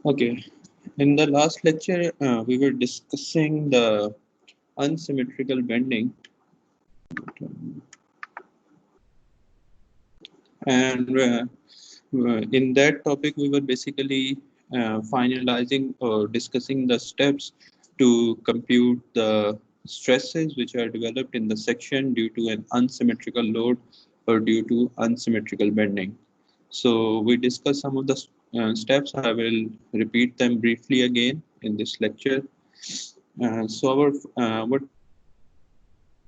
Okay, in the last lecture, we were discussing the unsymmetrical bending, and in that topic, we were basically finalizing or discussing the steps to compute the stresses which are developed in the section due to an unsymmetrical load or due to unsymmetrical bending. So we discussed some of the steps. I will repeat them briefly again in this lecture. So our what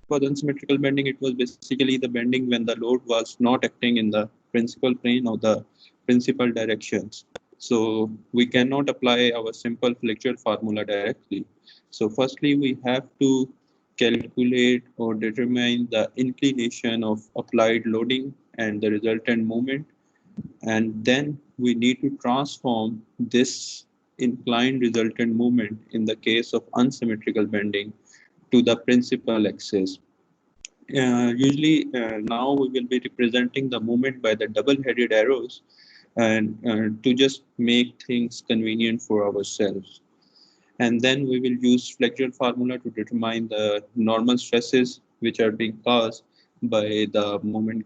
was unsymmetrical bending? It was basically the bending when the load was not acting in the principal plane or the principal directions. So we cannot apply our simple flexural formula directly. So firstly, we have to calculate or determine the inclination of applied loading and the resultant moment, and then we need to transform this inclined resultant movement in the case of unsymmetrical bending to the principal axis. Usually now we will be representing the movement by the double-headed arrows, and to just make things convenient for ourselves. And then we will use flexural formula to determine the normal stresses which are being caused by the moment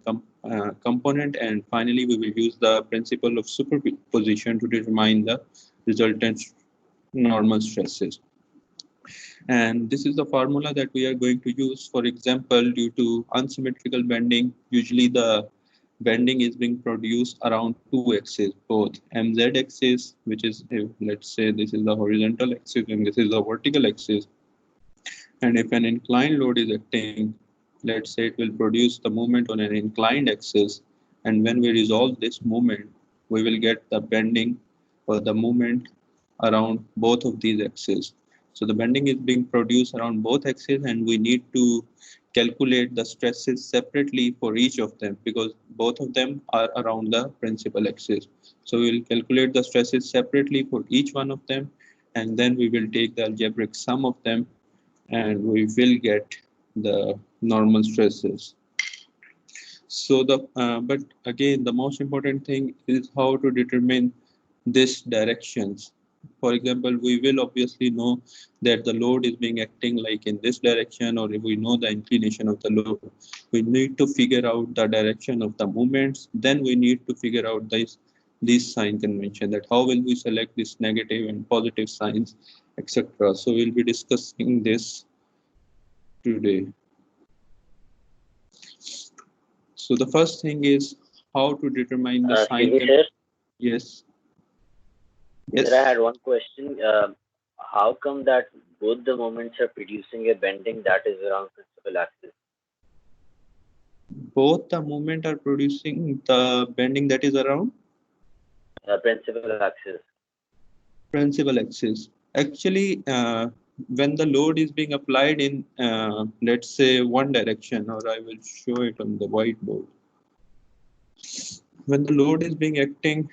component, and finally we will use the principle of superposition to determine the resultant normal stresses. And this is the formula that we are going to use. For example, due to unsymmetrical bending, usually the bending is being produced around two axes, both mz axis, which is, let's say this is the horizontal axis and this is the vertical axis. And if an inclined load is acting, let's say it will produce the movement on an inclined axis. And when we resolve this movement, we will get the bending or the movement around both of these axes. So the bending is being produced around both axes, and we need to calculate the stresses separately for each of them because both of them are around the principal axis. So we will calculate the stresses separately for each one of them, and then we will take the algebraic sum of them, and we will get the normal stresses. So but again, the most important thing is how to determine these directions. For example, we will obviously know that the load is being acting like in this direction, or if we know the inclination of the load, we need to figure out the direction of the movements. Then we need to figure out this sign convention, that how will we select this negative and positive signs, etc. So we'll be discussing this today. So the first thing is how to determine the Excuse sign. me, sir. Yes. Sir, I Yes. had one question. How come that both the moments are producing a bending that is around principal axis? Both the movement are producing the bending that is around Principal axis. principal axis. Actually, when the load is being applied in, let's say, one direction, or I will show it on the whiteboard. When the load is being acting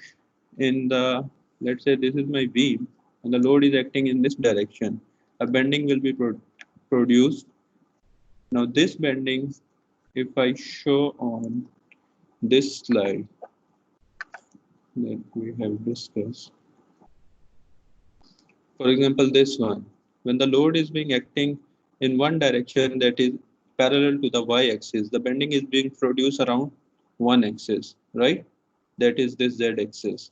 in the, let's say this is my beam, and the load is acting in this direction, a bending will be produced. Now this bending, if I show on this slide that we have discussed, for example, this one, when the load is being acting in one direction that is parallel to the y-axis, the bending is being produced around one axis, right? That is this z-axis.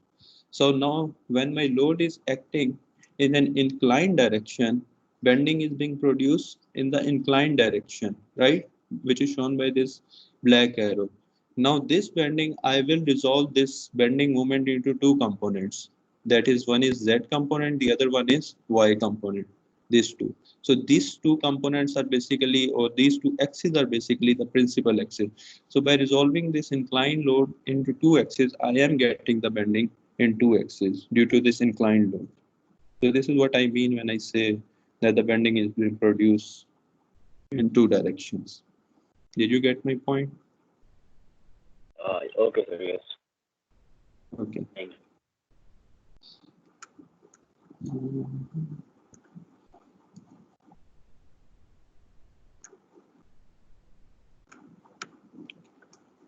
So now when my load is acting in an inclined direction, bending is being produced in the inclined direction, right? Which is shown by this black arrow. Now this bending, I will resolve this bending moment into two components. That is, one is z component, the other one is y component. These two. So these two components are basically, or these two axes are basically the principal axis. So by resolving this inclined load into two axes, I am getting the bending in two axes due to this inclined load. So this is what I mean when I say that the bending is being produced in two directions. Did you get my point? Okay, sir. Yes. Okay. Thank you.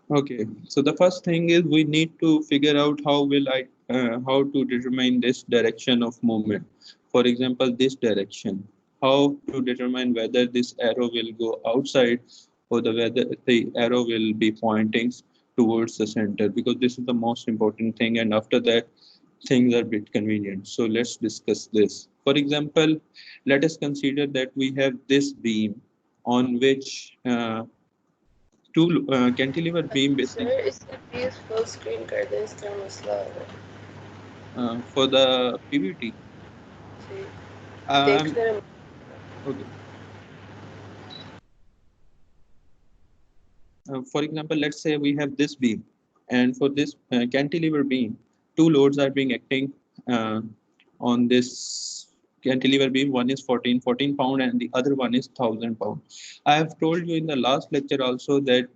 Okay, so the first thing is we need to figure out how will I how to determine this direction of movement. For example, this direction. How to determine whether this arrow will go outside or whether the arrow will be pointing towards the center, because this is the most important thing. And after that, things are a bit convenient. So let's discuss this. For example, let us consider that we have this beam on which two cantilever beam sir basically इससे please full screen कर दें, इसका मसला है for the PVT. जी देख Um, लें okay. For example, let's say we have this beam, and for this cantilever beam, two loads are being acting uh, on this cantilever beam. One is 14 pound, and the other one is 1,000 pound. I have told you in the last lecture also that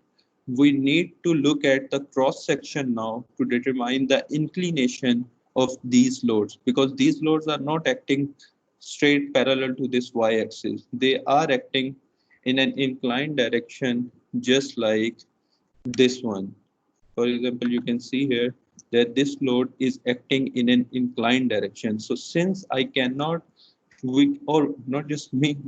we need to look at the cross section now to determine the inclination of these loads, because these loads are not acting straight parallel to this y-axis. They are acting in an inclined direction, just like this one. For example, you can see here that this load is acting in an inclined direction. So since I cannot, we, or not just me,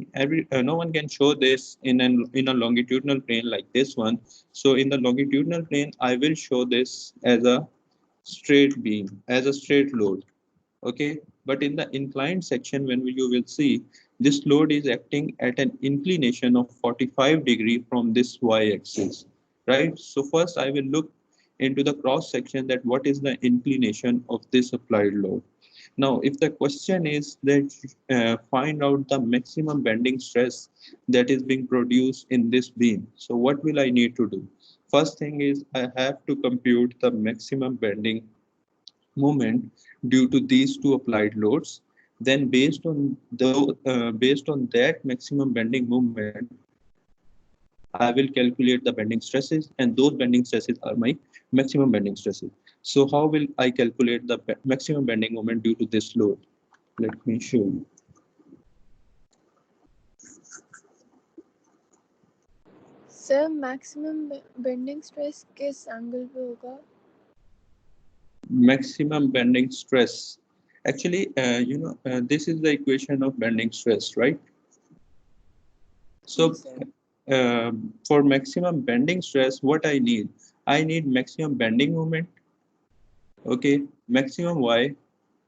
no one can show this in a longitudinal plane like this one. So in the longitudinal plane, I will show this as a straight beam, as a straight load. Okay, but in the inclined section, when you will see, this load is acting at an inclination of 45 degree from this y-axis, right? So first I will look into the cross section, that what is the inclination of this applied load. Now if the question is that find out the maximum bending stress that is being produced in this beam, so what will I need to do? First thing is I have to compute the maximum bending moment due to these two applied loads. Then based on that maximum bending moment, I will calculate the bending stresses, and those bending stresses are my maximum bending stresses. So how will I calculate the maximum bending moment due to this load? Let me show you. Sir maximum bending stress किस angle पे होगा Maximum bending stress. Actually, this is the equation of bending stress, right? So for maximum bending stress, what I need maximum bending moment, okay, maximum y,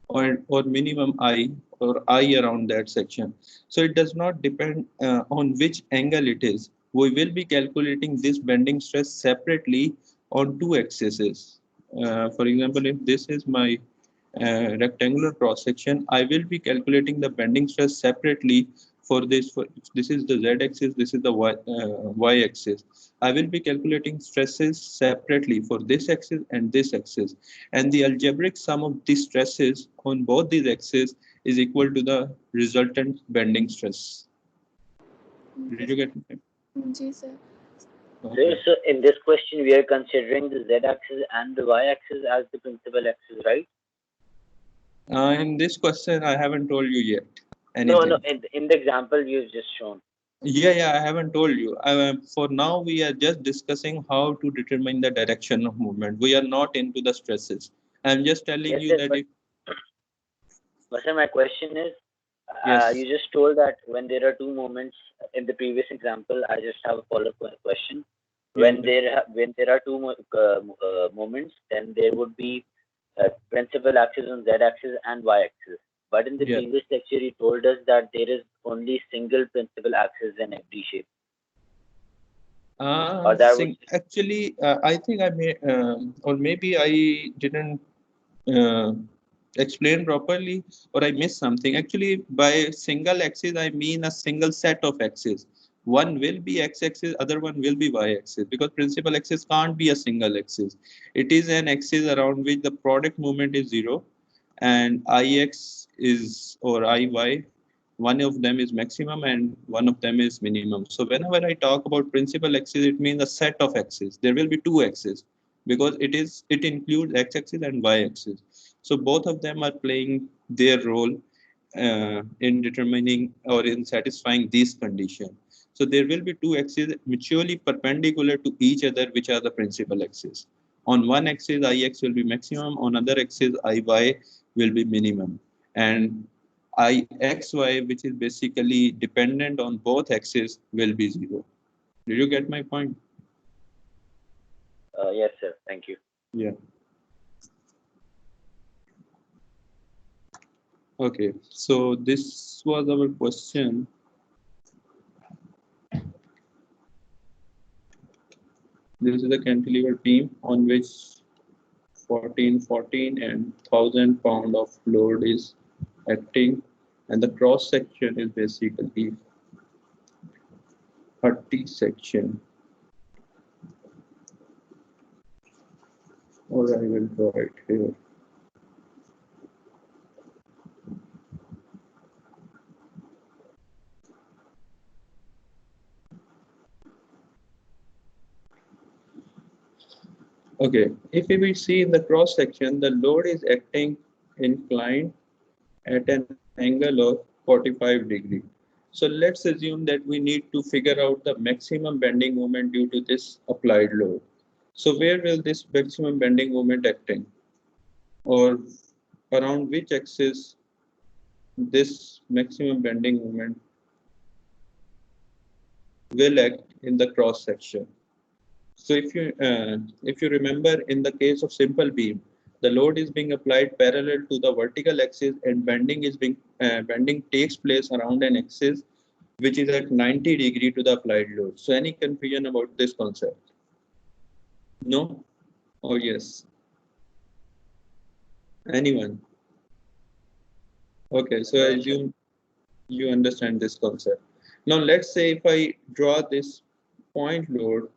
or minimum I, or I around that section. So it does not depend on which angle it is. We will be calculating this bending stress separately on two axes. For example, if this is my rectangular cross section, I will be calculating the bending stress separately for this. This is the z axis, this is the y axis. I will be calculating stresses separately for this axis and this axis, and the algebraic sum of these stresses on both these axes is equal to the resultant bending stress. Did you get it? जी sir Okay. So in this question, we are considering the z-axis and the y-axis as the principal axis, right? In this question, I haven't told you yet No, anything. in the example you've just shown. Yeah, I haven't told you. For now, we are just discussing how to determine the direction of movement. We are not into the stresses. I'm just telling Yes, you yes, that if but sir, my question is, you yes, just told that when there are two moments in the previous example, I just have a follow-up question. yeah, When there are two moments, then there would be principal axis on z-axis and y-axis. But in the yeah. previous lecture, you told us that there is only single principal axis in every shape, or that would Actually, I think I may, or maybe I didn't uh, explain properly, or I missed something. Actually, by single axis, I mean a single set of axes. One will be x-axis, other one will be y-axis, because principal axis can't be a single axis. It is an axis around which the product moment is zero, and ix is, or iy, one of them is maximum and one of them is minimum. So whenever I talk about principal axis, it means a set of axes. There will be two axes, because it includes x-axis and y-axis. So both of them are playing their role in determining or in satisfying these conditions. So there will be two axes mutually perpendicular to each other, which are the principal axes. On one axis, Ix will be maximum, on other axis, Iy will be minimum. And Ixy, which is basically dependent on both axes, will be 0. Did you get my point? Yes, sir. Thank you. Yeah. Okay, so this was our question. This is a cantilever beam on which 1414 and 1000 pound of load is acting, and the cross section is basically 30 section. Or I will draw it here. Okay, if we will see in the cross section, the load is acting inclined at an angle of 45 degree. So let's assume that we need to figure out the maximum bending moment due to this applied load. So where will this maximum bending moment acting? Or around which axis this maximum bending moment will act in the cross section? So if you remember, in the case of simple beam, the load is being applied parallel to the vertical axis, and bending takes place around an axis which is at 90 degree to the applied load. So any confusion about this concept? No? Or yes? Anyone? Okay, so I assume you understand this concept. Now let's say if I draw this point load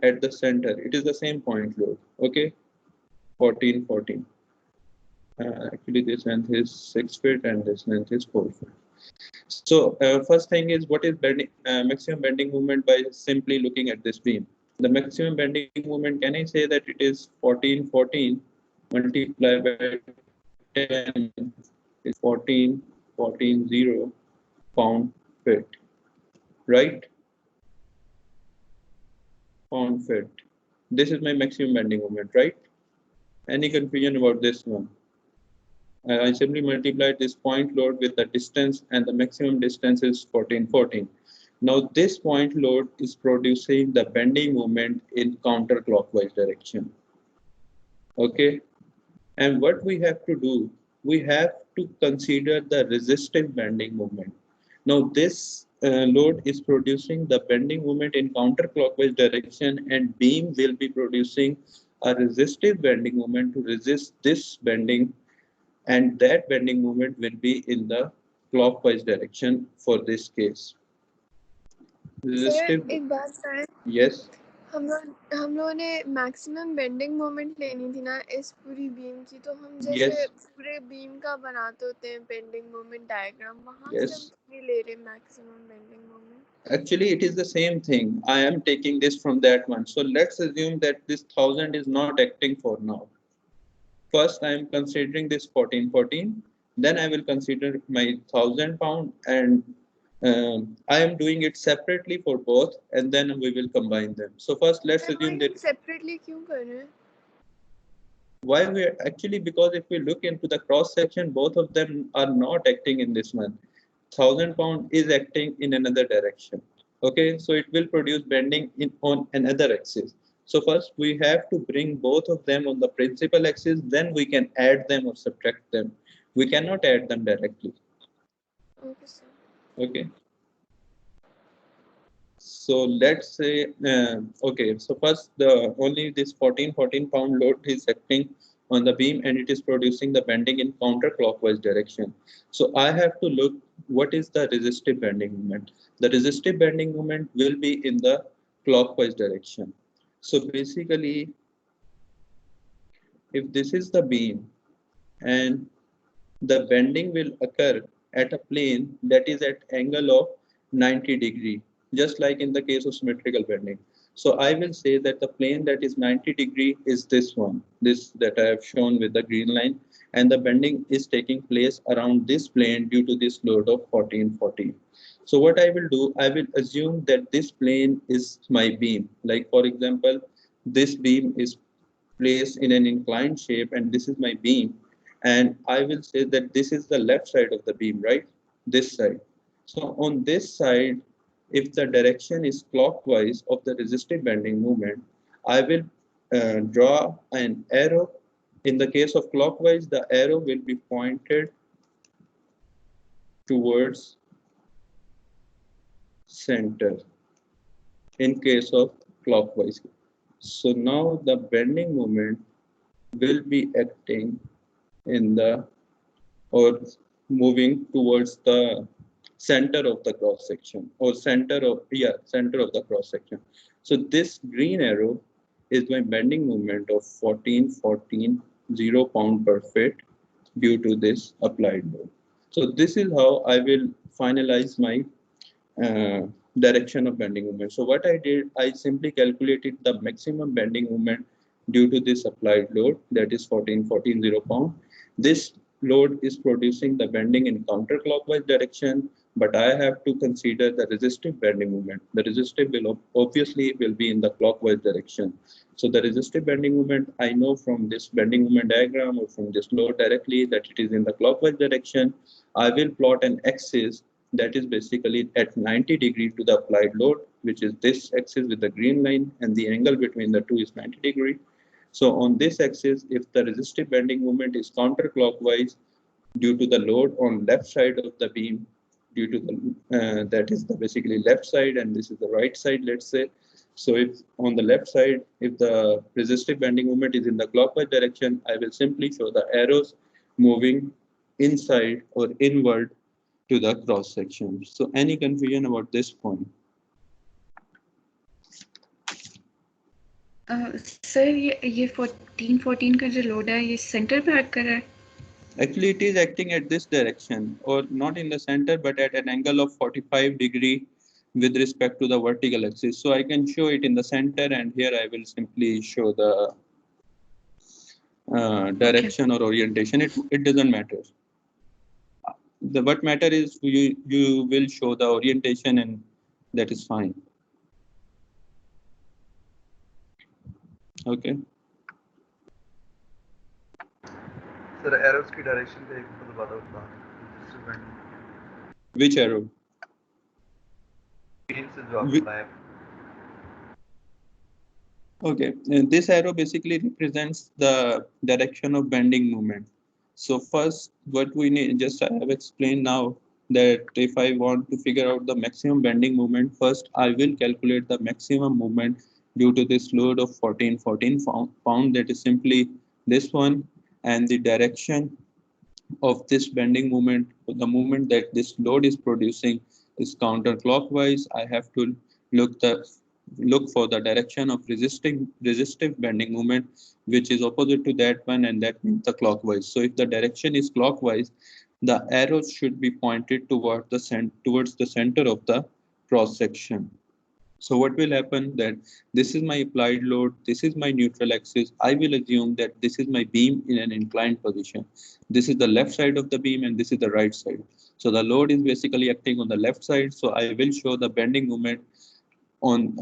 at the center, it is the same point load, okay? 14, 14. Actually, this length is 6 feet and this length is 4 feet. So first thing is, what is maximum bending moment by simply looking at this beam? The maximum bending moment, can I say that it is 14, 14 multiplied by 10 is 14, 14, 0 pound feet, right? Pound feet. This is my maximum bending moment, right? Any confusion about this one? I simply multiplied this point load with the distance, and the maximum distance is 14, 14. Now this point load is producing the bending moment in counterclockwise direction. Okay, and what we have to do, we have to consider the resistive bending moment. Now this load is producing the bending moment in counterclockwise direction, and beam will be producing a resistive bending moment to resist this bending, and that bending moment will be in the clockwise direction for this case. Sir Resistive, एक बात है, yes, हम लोगों ने maximum bending moment लेनी थी ना इस पूरी बीम की, तो हम जैसे yes, पूरे बीम का बनाते होते हैं बेंडिंग मोमेंट डायग्राम, वहाँ से हम yes. ये ले रहे maximum bending moment. Actually, it is the same thing. I am taking this from that one. So let's assume that this 1000 is not acting for now. First, I am considering this 14, 14. Then I will consider my 1000 pound, and I am doing it separately for both, and then we will combine them. So first, let's assume that separately क्यों कर रहे हैं? why we are actually, because if we look into the cross section, both of them are not acting in this one. 1000 pound is acting in another direction. Okay, so it will produce bending in on another axis. So first we have to bring both of them on the principal axis, then we can add them or subtract them. We cannot add them directly. Okay sir. Okay, so let's say okay, so first the only this 14 pound load is acting on the beam, and it is producing the bending in counterclockwise direction. So I have to look what is the resistive bending moment. The resistive bending moment will be in the clockwise direction. So basically, if this is the beam and the bending will occur at a plane that is at angle of 90 degree, just like in the case of symmetrical bending. So I will say that the plane that is 90 degree is this one, this that I have shown with the green line, and the bending is taking place around this plane due to this load of 14, 14. So what I will do, I will assume that this plane is my beam. Like for example, this beam is placed in an inclined shape, and this is my beam, and I will say that this is the left side of the beam, right? This side. So on this side, if the direction is clockwise of the resistive bending moment, I will draw an arrow. In the case of clockwise, the arrow will be pointed towards center in case of clockwise. So now the bending moment will be acting in the or moving towards the center of the cross section, or center of the cross section. So this green arrow is my bending moment of 14 14 0 pound per foot due to this applied load. So this is how I will finalize my uh, direction of bending moment. So what I did, I simply calculated the maximum bending moment due to this applied load, that is 14 pound. This load is producing the bending in counterclockwise direction, but I have to consider the resistive bending moment. The resistive will obviously will be in the clockwise direction. So the resistive bending moment, I know from this bending moment diagram or from this load directly that it is in the clockwise direction. I will plot an axis that is basically at 90 degree to the applied load, which is this axis with the green line, and the angle between the two is 90 degree. So on this axis, if the resistive bending moment is counterclockwise due to the load on left side of the beam, due to the that is the basically left side, and this is the right side, let's say. So if on the left side, if the resistive bending moment is in the clockwise direction, I will simply show the arrows moving inside or inward to the cross section. So any confusion about this point? Sir ये 14 का जो load है ये centre पे act कर रहा है. Actually, it is acting at this direction, or not in the center, but at an angle of 45 degree with respect to the vertical axis. So I can show it in the center, and here I will simply show the direction or orientation. It doesn't matter. What matter is you will show the orientation, and that is fine. Okay. Sir arrows की direction का एक तो बता दो. Which arrow? से जो आप बताएं. Okay, and this arrow basically represents the direction of bending moment. So first, what we need, just I have explained now that if I want to figure out the maximum bending moment, first I will calculate the maximum moment due to this load of 14 pound, that is simply this one, and the direction of this bending moment, the moment that this load is producing is counterclockwise. I have to look for the direction of resistive bending moment, which is opposite to that one, and that means the clockwise. So if the direction is clockwise, the arrows should be pointed towards the center of the cross section. So what will happen that this is my applied load, this is my neutral axis. I will assume that this is my beam in an inclined position. This is the left side of the beam, and this is the right side. So the load is basically acting on the left side. So I will show the bending moment on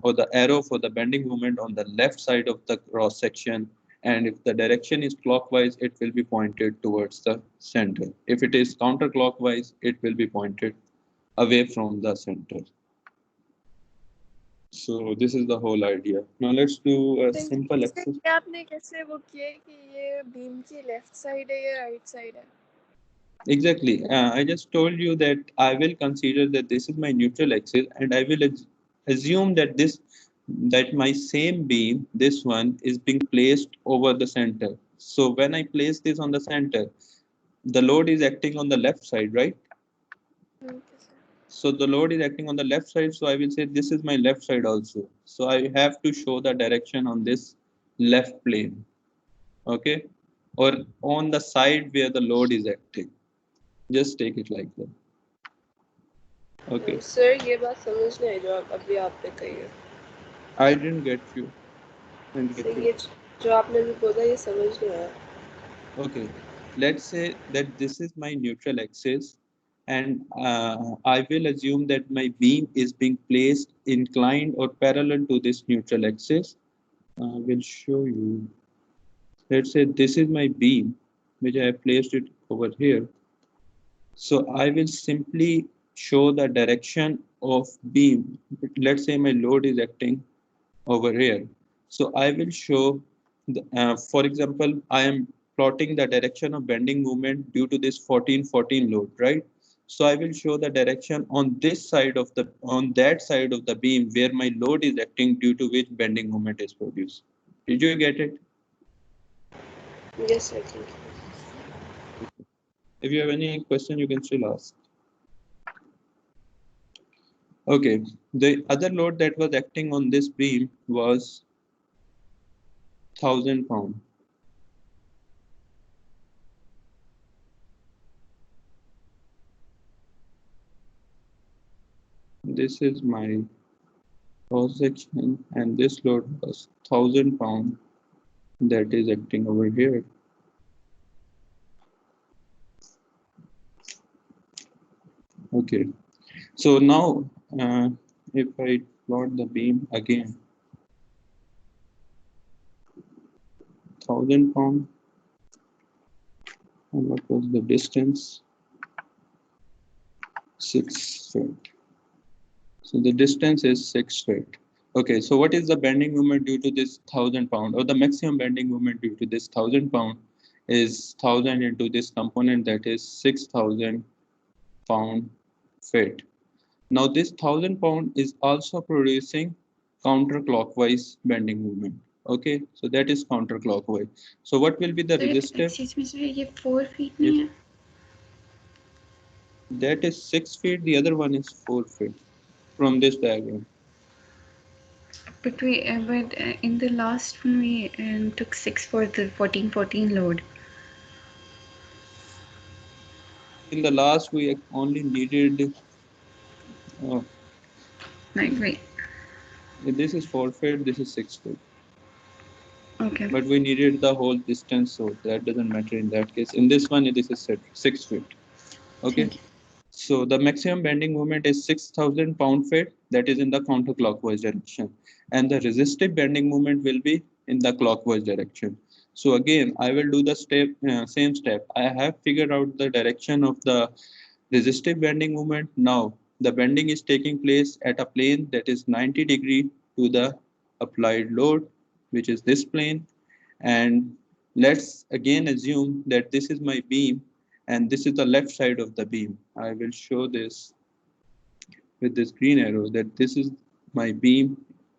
or the arrow for the bending moment on the left side of the cross section. And if the direction is clockwise, it will be pointed towards the center. If it is counterclockwise, it will be pointed away from the center. So this is the whole idea. Now let's do a simple exercise. आपने कैसे वो किया कि ये beam की left side है या right side है? Exactly. I just told you that I will consider that this is my neutral axis, and I will assume that my same beam, this one, is being placed over the center. So when I place this on the center, the load is acting on the left side, right? So the load is acting on the left side, so I will say this is my left side also. So I have to show the direction on this left plane, okay? Or on the side where the load is acting. Just take it like that. Okay. Sir, ये बात समझ नहीं आई जो अभी आपने कही है. I didn't get you. Sir, ये जो आपने भी बोला ये समझ नहीं आया. Okay. Let's say that this is my neutral axis, and I will assume that my beam is being placed inclined or parallel to this neutral axis. I will show you. Let's say this is my beam, which I have placed it over here. So I will simply show the direction of beam. Let's say my load is acting over here. So I will show, for example, I am plotting the direction of bending moment due to this 1414 load, right? So I will show the direction on this side of the, on that side of the beam where my load is acting due to which bending moment is produced. Did you get it? Yes, I think. If you have any question, you can still ask. Okay, the other load that was acting on this beam was 1000 pound. This is my cross section, and this load was 1000 pound that is acting over here. Okay, so now if I plot the beam again, 1000 pound, and what was the distance? 6 feet. So the distance is 6 feet. Okay, so what is the bending moment due to this 1000 pound, or the maximum bending moment due to this 1000 pound is 1000 into this component, that is 6000 pound feet. Now this 1000 pound is also producing counterclockwise bending moment. Okay, so that is counterclockwise. So what will be the resistive? Excuse me, sir, ये 4 feet Yes. नहीं है? That is 6 feet, the other one is 4 feet from this diagram. But in the last one we took 6 for the 1414 load. In the last, we only needed, Wait. this is 4 feet, this is 6 feet. Okay. But we needed the whole distance, so that doesn't matter in that case. In this one, this is 6 feet. Okay. So the maximum bending moment is 6000 pound feet, that is in the counterclockwise direction. And the resistive bending moment will be in the clockwise direction. So again, I will do the same step. I have figured out the direction of the resistive bending moment. Now, the bending is taking place at a plane that is 90° to the applied load, which is this plane. And let's again assume that this is my beam and this is the left side of the beam. I will show this with this green arrow, that this is my beam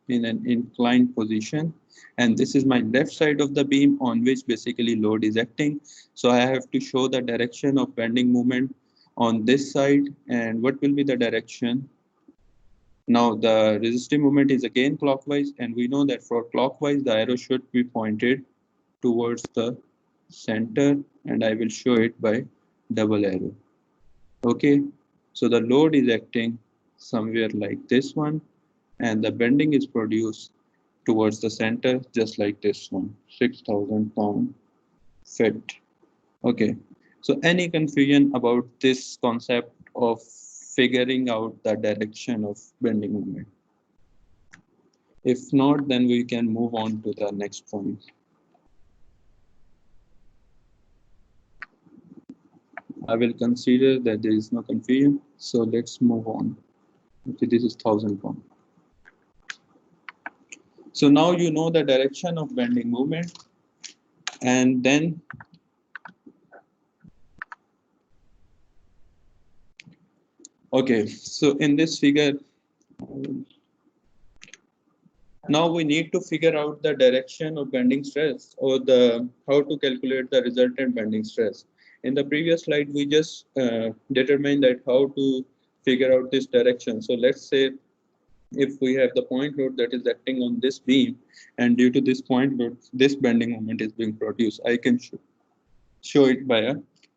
in an inclined position, and this is my left side of the beam on which basically load is acting. So I have to show the direction of bending moment on this side, and what will be the direction? Now the resistive moment is again clockwise, and we know that for clockwise the arrow should be pointed towards the center, and I will show it by double arrow. Okay, so the load is acting somewhere like this one, and the bending is produced towards the center just like this one, 6000 pound fit. Okay, so any confusion about this concept of figuring out the direction of bending moment? If not, then we can move on to the next point. I will consider that there is no confusion, so let's move on. Okay, this is 1000 pound. So now you know the direction of bending moment, and then okay, so in this figure, now we need to figure out the direction of bending stress, or the how to calculate the resultant bending stress. In the previous slide, we just determined that how to figure out this direction. So let's say if we have the point load that is acting on this beam, and due to this point load, this bending moment is being produced, I can show it by a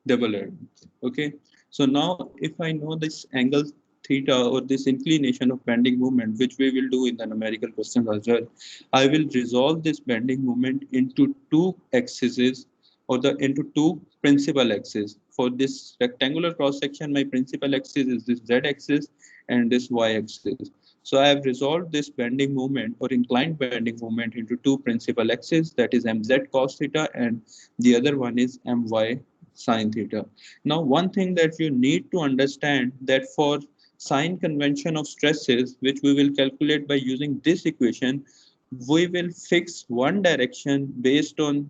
double arrow. Okay, so now if I know this angle theta, or this inclination of bending moment, which we will do in the numerical questions as well, I will resolve this bending moment into two axes, or into two principal axes. For this rectangular cross section, my principal axis is this z axis, and this y-axis. So I have resolved this bending moment or inclined bending moment into two principal axes, that is mz cos theta and the other one is my sine theta. Now, one thing that you need to understand that for sign convention of stresses, which we will calculate by using this equation, we will fix one direction based on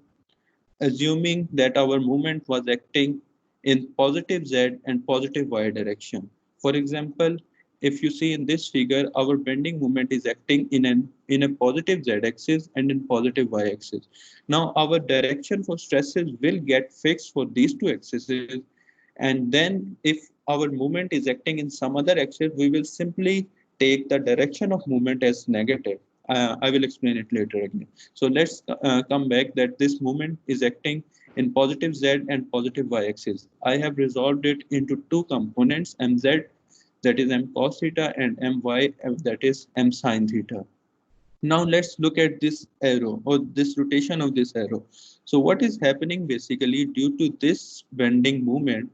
assuming that our movement was acting in positive z and positive y direction. For example, if you see in this figure, our bending moment is acting in a positive z-axis and in positive y-axis. Now, our direction for stresses will get fixed for these two axes, and then if our movement is acting in some other axis, we will simply take the direction of movement as negative. I will explain it later again. So let's come back that this movement is acting in positive z and positive y axis. I have resolved it into two components, mz, that is m cos theta, and my, that is m sine theta. Now let's look at this arrow or this rotation of this arrow. So what is happening basically due to this bending movement,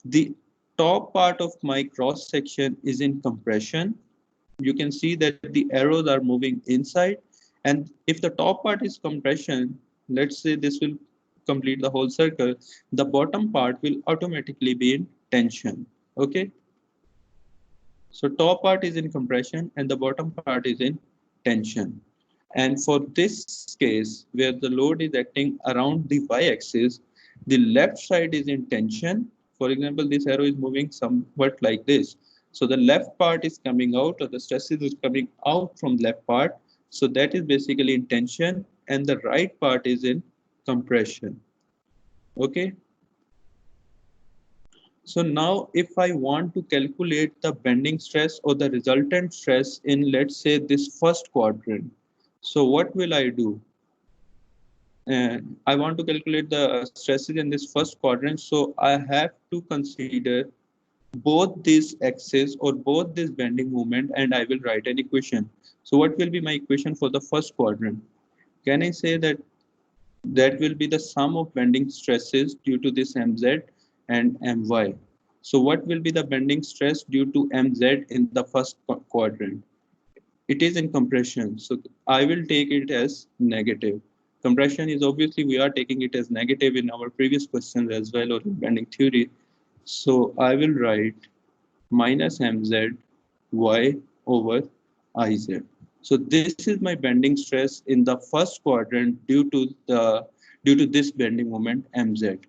the top part of my cross section is in compression. You can see that the arrows are moving inside, and if the top part is compression, let's say this will complete the whole circle, the bottom part will automatically be in tension. Okay, so top part is in compression and the bottom part is in tension. And for this case where the load is acting around the y-axis, the left side is in tension. For example, this arrow is moving somewhat like this. So the left part is coming out, or the stresses is coming out from left part. So that is basically in tension, and the right part is in compression. Okay. So now if I want to calculate the bending stress or the resultant stress in, let's say, this first quadrant, so what will I do? I want to calculate the stresses in this first quadrant, so I have to consider both these axes or both this bending moment, and I will write an equation. So what will be my equation for the first quadrant? Can I say that that will be the sum of bending stresses due to this mz and my? So what will be the bending stress due to mz in the first quadrant? It is in compression, so I will take it as negative. Compression is obviously we are taking it as negative in our previous questions as well, or in bending theory. So I will write minus mz y over iz. So this is my bending stress in the first quadrant due to this bending moment mz.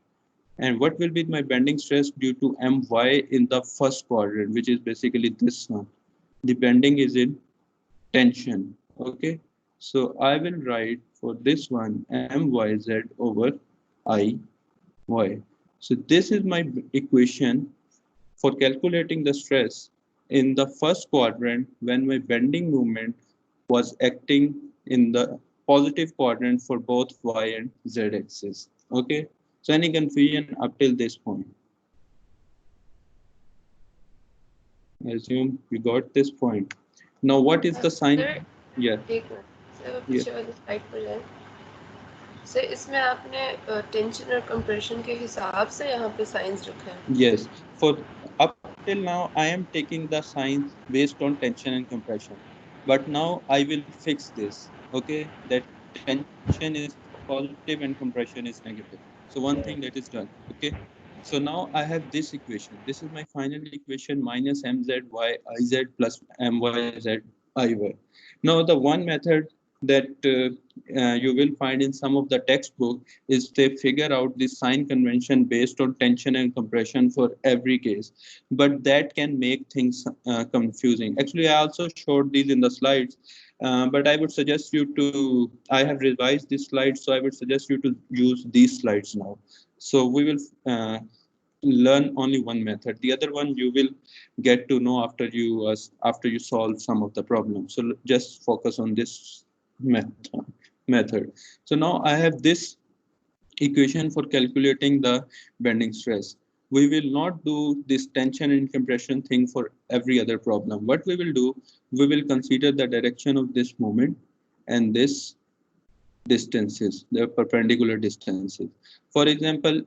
And what will be my bending stress due to my in the first quadrant, which is basically this one? The bending is in tension. Okay, so I will write for this one myz over I y. So this is my equation for calculating the stress in the first quadrant when my bending moment was acting in the positive quadrant for both y and z axis. Okay, so any confusion up till this point? I assume you got this point. Now what is the sign? Sir, Yeah. एक minute sir Yeah. पीछे वाली slide पर जाएं sir इसमें आपने tension और compression के हिसाब से यहाँ पे साइंस रखा है Yes, for up till now, I am taking the signs based on tension and compression. But now I will fix this, okay? That tension is positive and compression is negative. So one thing that is done, okay? So now I have this equation. This is my final equation minus mzy iz plus myz iy. Now the one method that you will find in some of the textbook is they figure out the sign convention based on tension and compression for every case, but that can make things confusing. Actually, I also showed these in the slides, but I would suggest you to, I have revised these slides, so I would suggest you to use these slides now. So we will learn only one method. The other one you will get to know after you solve some of the problems. So just focus on this method. So now I have this equation for calculating the bending stress. We will not do this tension and compression thing for every other problem. What we will do, we will consider the direction of this moment and this distances, the perpendicular distances. For example,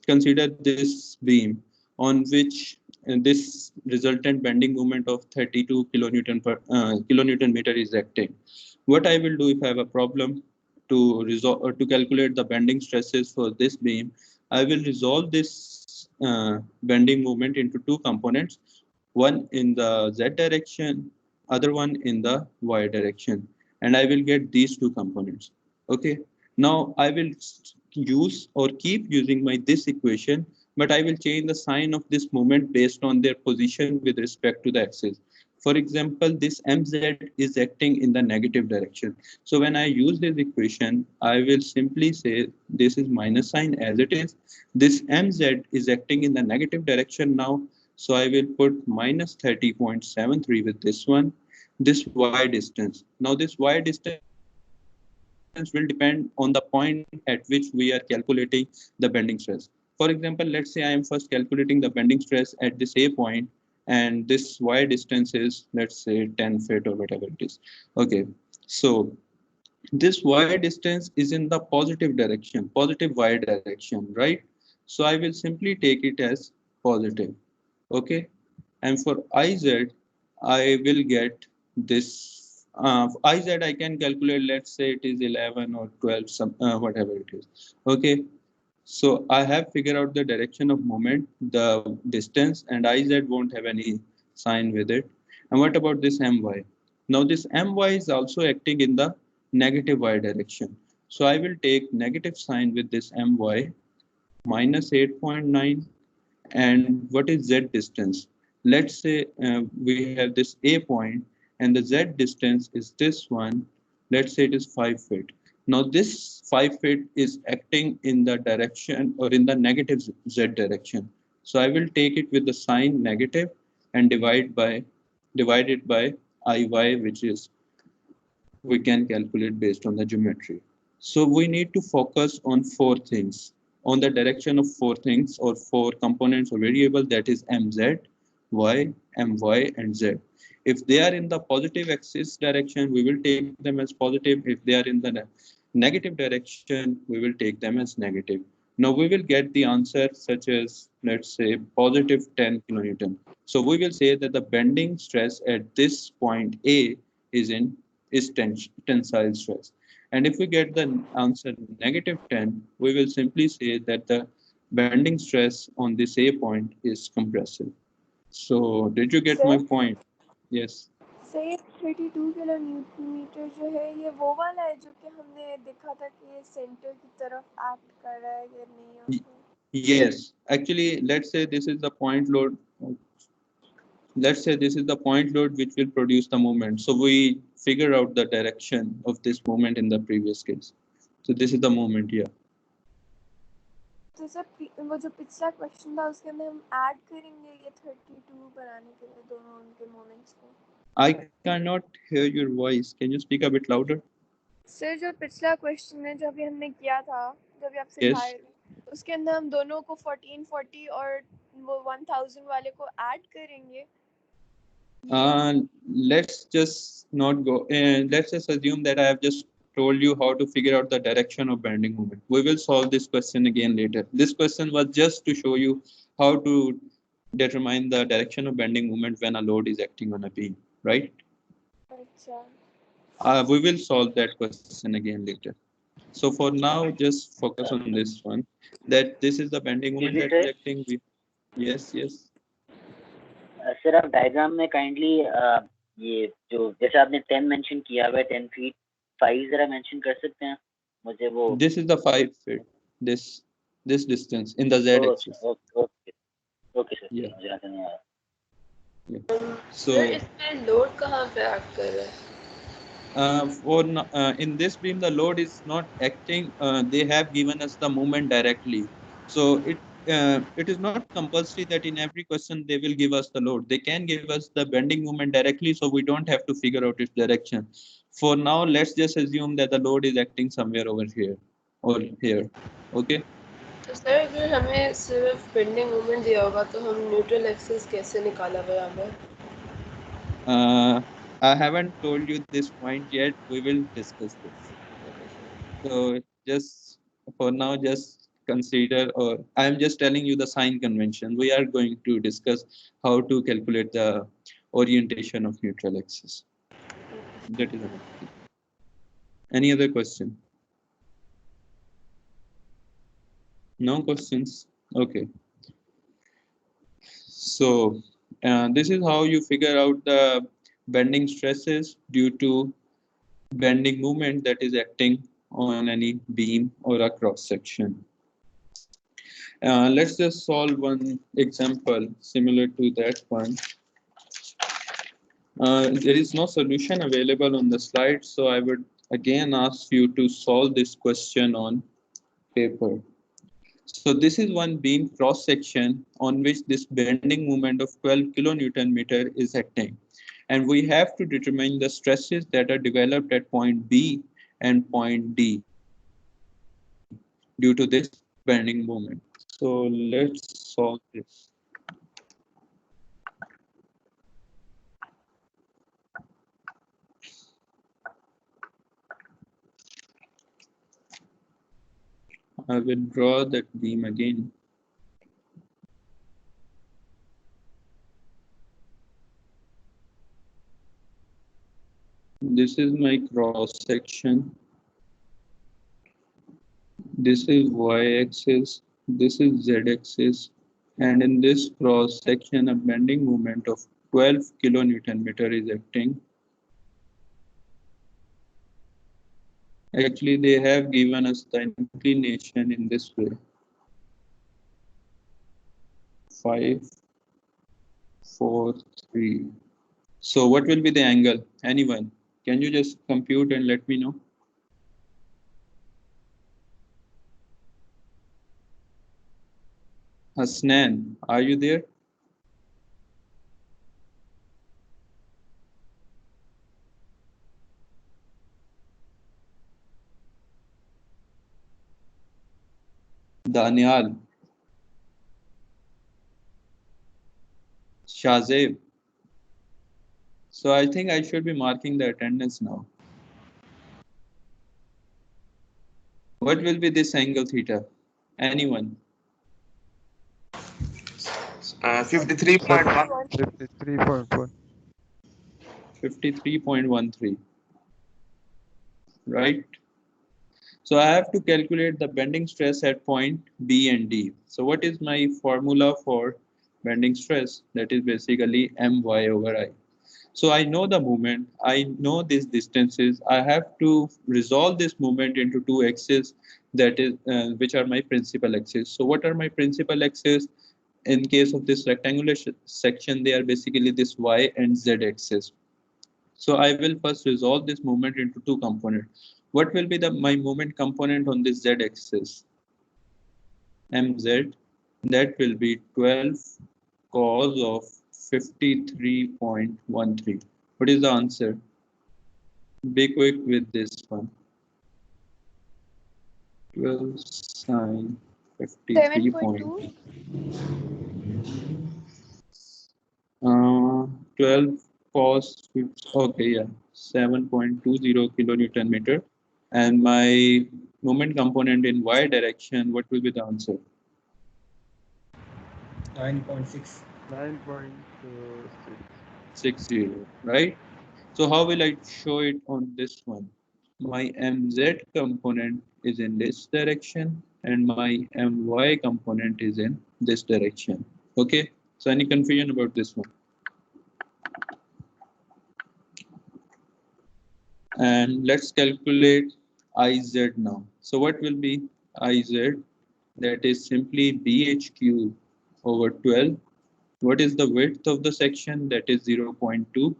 consider this beam on which this resultant bending moment of 32 kilonewton meter is acting. What I will do if I have a problem to resolve or to calculate the bending stresses for this beam, I will resolve this bending moment into two components, one in the z direction, other one in the y direction, and I will get these two components. Okay. Now I will use or keep using my this equation, but I will change the sign of this moment based on their position with respect to the axis. For example, this mz is acting in the negative direction. So when I use this equation, I will simply say this is minus sign as it is. This mz is acting in the negative direction now. So I will put minus 30.73 with this one. This y distance. Now this y distance will depend on the point at which we are calculating the bending stress. For example, let's say I am first calculating the bending stress at this A point, and this y distance is, let's say, 10 feet or whatever it is. Okay, so this y distance is in the positive direction, positive y direction, right? So I will simply take it as positive. Okay, and for iz, I will get this iz I can calculate, let's say it is 11 or 12, some whatever it is. Okay, so I have figured out the direction of movement, the distance, and iz won't have any sign with it. And what about this my? Now this my is also acting in the negative y direction. So I will take negative sign with this my, minus 8.9. And what is z distance? Let's say we have this A point and the z distance is this one. Let's say it is 5 feet. Now this 5 feet is acting in the direction or in the negative z direction. So I will take it with the sign negative and divide it by iy, which is we can calculate based on the geometry. So we need to focus on four things, on the direction of four things or four components or variable, that is mz, y, my, and z. If they are in the positive axis direction, we will take them as positive. If they are in the negative direction, we will take them as negative. Now we will get the answer such as, let's say, positive 10 kilonewton. So we will say that the bending stress at this point A is in is tensile stress. And if we get the answer negative 10, we will simply say that the bending stress on this A point is compressive. So did you get my Sir? point? Yes. Sir 32 kilo newton metre जो है ये वो वाला है जो कि हमने देखा था कि ये सेंटर की तरफ एक्ट कर रहा है या नहीं या फिर Yes. Actually, let's say this is the point load. Let's say this is the point load which will produce the moment. So we figure out the direction of this moment in the previous case. So this is the moment here. तो sir वो जो पिछला question था उसके अंदर हम add करेंगे ये 32 बनाने के लिए दोनों उनके मोमेंट्स को. I cannot hear your voice. Can you speak a bit louder? Sir जो पिछला क्वेश्चन है जो अभी हमने किया था जो अभी आप सिखाए थे उसके अंदर हम दोनों को 1440 और वो 1000 वाले को ऐड करेंगे. Let's just not go. Let's just assume that I have just told you how to figure out the direction of bending moment. We will solve this question again later. This question was just to show you how to determine the direction of bending moment when a load is acting on a beam, right? अच्छा. We will solve that question again later. So for now, just focus on this one. That this is the bending moment that is acting. Yes, yes. Sir आप diagram में kindly ये जो जैसे आपने 10 mention किया हुआ है 10 फीट 5 जरा मेंशन कर सकते हैं मुझे वो. This is the 5 feet. This distance in the z axis. Okay sir. Yeah. मुझे आता नहीं आया. So सर इसमें लोड कहाँ पे एक्ट कर रहा है? in this beam the load is not acting. They have given us the moment directly. So it is not compulsory that in every question they will give us the load. They can give us the bending moment directly, so we don't have to figure out its direction. For now, let's just assume that the load is acting somewhere over here or here. Okay. तो sir अगर हमें सिर्फ bending moment दिया होगा तो हम neutral axis कैसे निकाला बराबर? I haven't told you this point yet. We will discuss this. So just for now, just consider, or I am just telling you the sign convention. We are going to discuss how to calculate the orientation of neutral axis. That is another thing. Any other question? No questions? Okay. So this is how you figure out the bending stresses due to bending moment that is acting on any beam or a cross section. Let's just solve one example similar to that one. There is no solution available on the slide, so I would again ask you to solve this question on paper. So this is one beam cross section on which this bending moment of 12 kilonewton meter is acting. And we have to determine the stresses that are developed at point B and point D due to this bending moment. So let's solve this. I will draw that beam again. This is my cross section. This is y-axis. This is z-axis. And in this cross section, a bending moment of 12 kilonewton meter is acting. Actually, they have given us the inclination in this way. 5, 4, 3. So what will be the angle? Anyone? Can you just compute and let me know? Hasnan, are you there? Daniel, Shazeb. So I think I should be marking the attendance now. What will be this angle theta? Anyone? 53.1. 53.1. 53.13. Right? So I have to calculate the bending stress at point B and D. So what is my formula for bending stress? That is basically my over I. So I know the moment, I know these distances. I have to resolve this moment into two axes, that is, which are my principal axes. So what are my principal axes? In case of this rectangular section, they are basically this y and z axis. So I will first resolve this moment into two components. What will be my moment component on this z axis? Mz, that will be 12 cos of 53.13. What is the answer? Be quick with this one. 12 sine 53 point. 12 cos, okay, yeah, 7.20 kilonewton meter. And my moment component in y direction, what will be the answer? 9.6. 9.60, right? So how will I show it on this one? My mz component is in this direction and my my component is in this direction. Okay, so any confusion about this one? And let's calculate Iz now. So what will be Iz? That is simply bhq over 12. What is the width of the section? That is 0.2.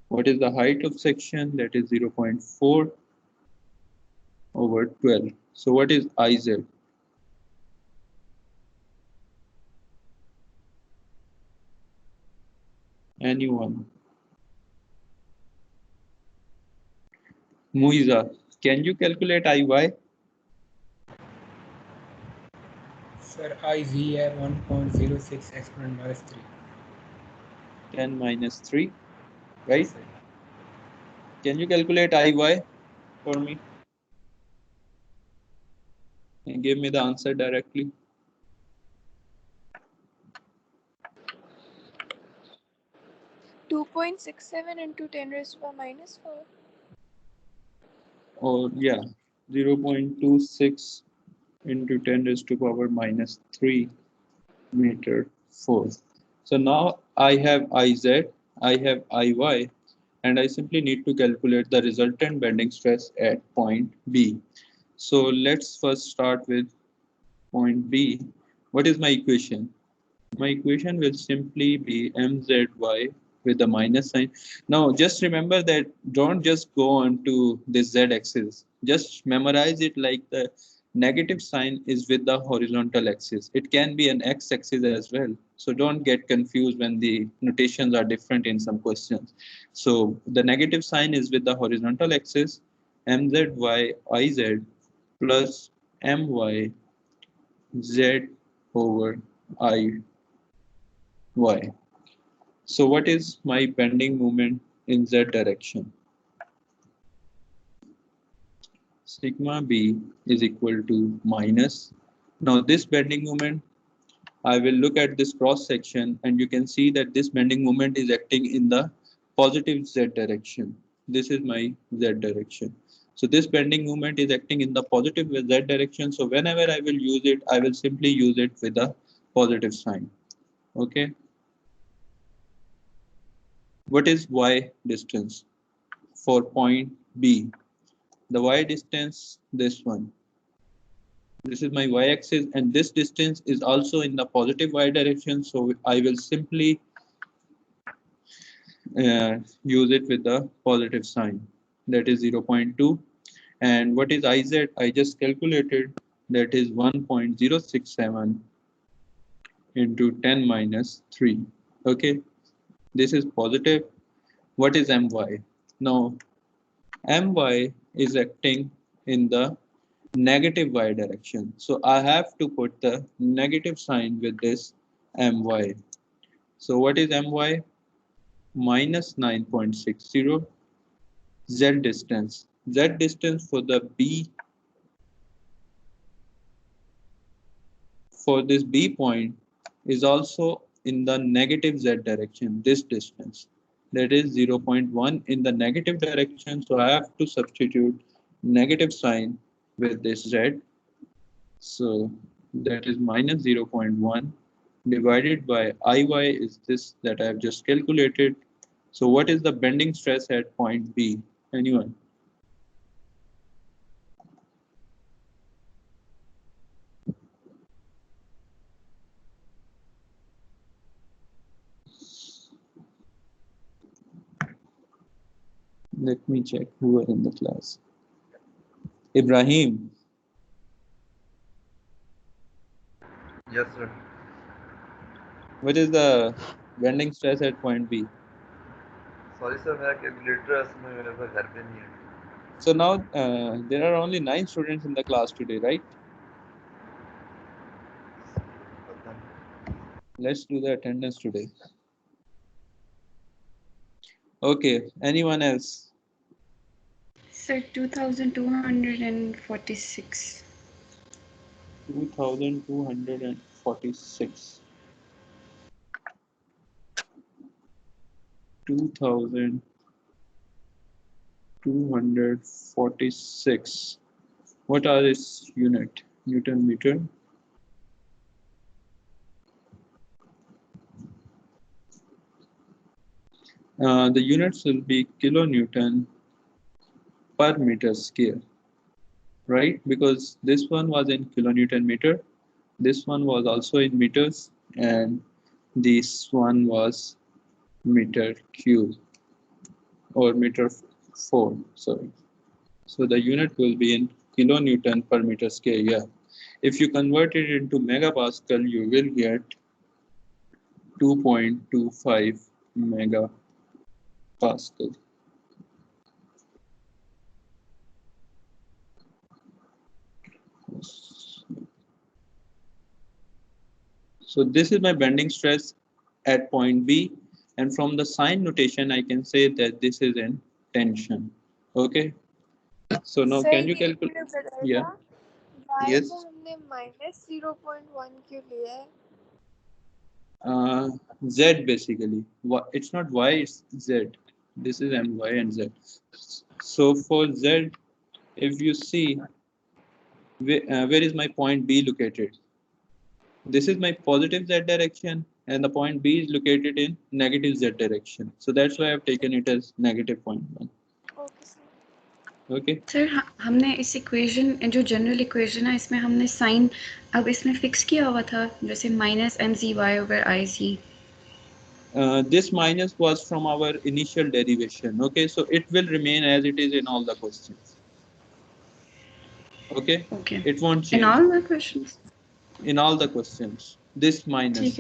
What is the height of section? That is 0.4 over 12. So what is Iz? Anyone? Muiza, can you calculate Iy? Sir, Iz है 1.06 exponent minus 3. 10 minus 3, right? Can you calculate Iy for me? And give me the answer directly. (2.67 into 10 raised to the power minus 4. Or yeah, 0.26 into 10 raised to power minus 3 meter 4. So now I have Iz, I have Iy, and I simply need to calculate the resultant bending stress at point B. So let's first start with point B. What is my equation? My equation will simply be mzy with the minus sign. Now just remember that don't just go on to the z-axis. Just memorize it like the negative sign is with the horizontal axis. It can be an x-axis as well. So don't get confused when the notations are different in some questions. So the negative sign is with the horizontal axis, mzy iz plus my z over I y. So what is my bending moment in z direction? Sigma b is equal to minus. Now this bending moment, I will look at this cross section and you can see that this bending moment is acting in the positive z direction. This is my z direction. So this bending moment is acting in the positive z direction. So whenever I will use it, I will simply use it with a positive sign. Okay. What is y distance for point B? The y distance, this one. This is my y-axis, and this distance is also in the positive y direction. So I will simply use it with the positive sign. That is 0.2. And what is Iz? I just calculated. That is 1.067 into 10 minus 3. Okay. This is positive. What is my? Now, my is acting in the negative y direction. So I have to put the negative sign with this my. So what is my? Minus 9.60 z distance. Z distance for the B, for this B point is also in the negative z direction, this distance. That is 0.1 in the negative direction. So I have to substitute negative sign with this z. So that is minus 0.1 divided by Iy is this that I have just calculated. So what is the bending stress at point B? Anyone? Let me check who are in the class. Ibrahim. Yes, sir. What is the bending stress at point B? Sorry sir मेरा calculator असल में मेरे पास घर पे नहीं है. So now there are only 9 students in the class today, right? पता नहीं. Let's do the attendance today. Okay, anyone else? Sir, 2,246. 2,246. 2,246. What are its unit? Newton meter. The units will be kilonewton per meter square, right? Because this one was in kilonewton meter, this one was also in meters, and this one was meter cube or meter 4, sorry. So the unit will be in kilonewton per meter square. Yeah. If you convert it into megapascal, you will get 2.25 megapascal. So this is my bending stress at point B, and from the sign notation, I can say that this is in tension. Okay. So now Sir, can you ये calculate? बदल Yeah. था. Y Yes. को हमने आपने -0.1 क्यों लिया है? Z basically. It's not Y, it's Z. This is MY and Z. So for Z, if you see, where is my point B located? This is my positive Z direction, and the point B is located in negative Z direction. So that's why I've taken it as -0.1. Okay sir. Okay. Sir हमने इस equation जो general equation है इसमें हमने sign अब इसमें fix किया हुआ था जैसे -mzy/ic. This minus was from our initial derivation. Okay, so it will remain as it is in all the questions. Okay. Okay. It won't change. In all the questions. In all the questions, this minus.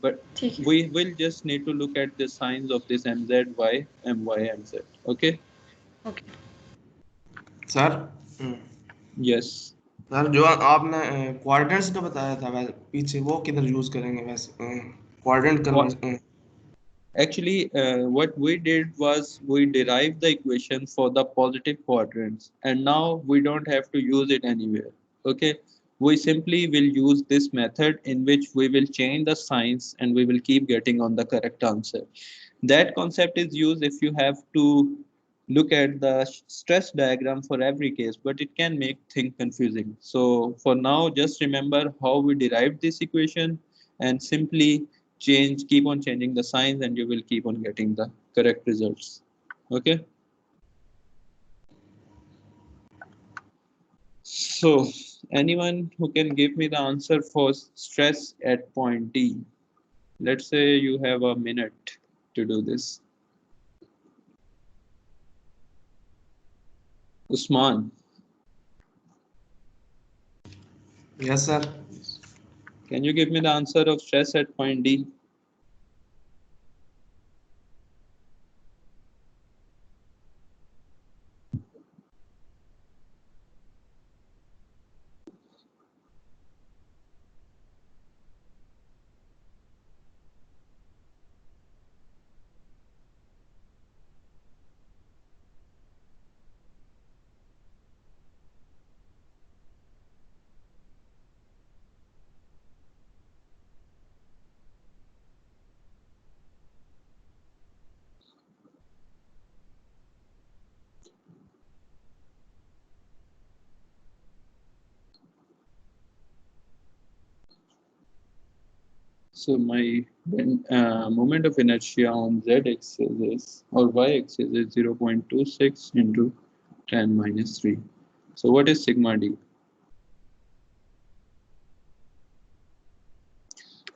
But we will just need to look at the signs of this mz, y, my, mz. Okay. Okay. Sir. Yes. Sir जो आपने quadrants का बताया था पीछे वो किधर use करेंगे वैसे quadrant conversion? Actually, what we did was we derived the equation for the positive quadrants, and now we don't have to use it anywhere. Okay, we simply will use this method in which we will change the signs and we will keep getting on the correct answer. That concept is used if you have to look at the stress diagram for every case, but it can make things confusing. So for now, just remember how we derived this equation and simply keep on changing the signs, and you will keep on getting the correct results. Okay. So anyone who can give me the answer for stress at point D? Let's say you have a minute to do this. Usman. Yes, sir. Can you give me the answer of stress at point D? So my moment of inertia on z-axis is, or y-axis is 0.26 into 10 minus 3. So what is sigma d?